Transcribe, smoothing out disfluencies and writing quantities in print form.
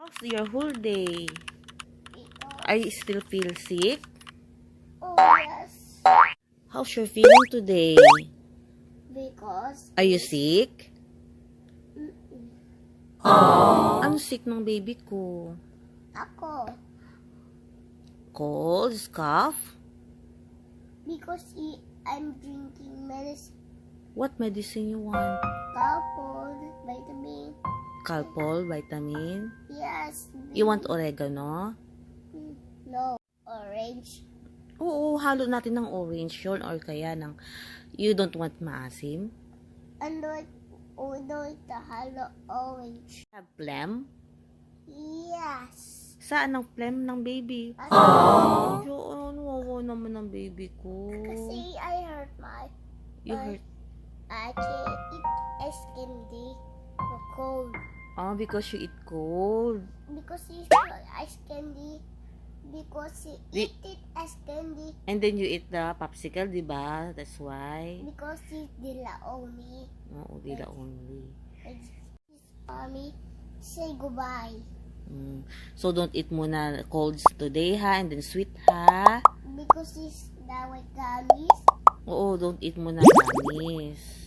How's your whole day? Because, Are you still feel sick? oh yes, How's your feeling today? because Are you sick? Ano sick ng baby ko? ako, Cold? Cough? because I'm drinking medicine, What medicine you want? couple, vitamin, Calpol, vitamin? yes, You want oregano? no, orange, Oo, halo natin ng orange yun or kaya ng you don't want maasim? uno the hollow orange, Have phlegm? yes, Saan ang phlegm ng baby? kasi, Yun, wawa naman ng baby ko. kasi I hurt my, You hurt? I can't eat ice candy, or cold, Oh, because you eat cold. because he ice candy, because he Di- eat it ice candy, And then you eat the popsicle, di ba? That's why. because he dilaw me. Oo, dila only. Mommy, say goodbye. So, don't eat muna colds today, ha? And then sweet, ha? Because he's now with gummies. Oo, don't eat muna gummies.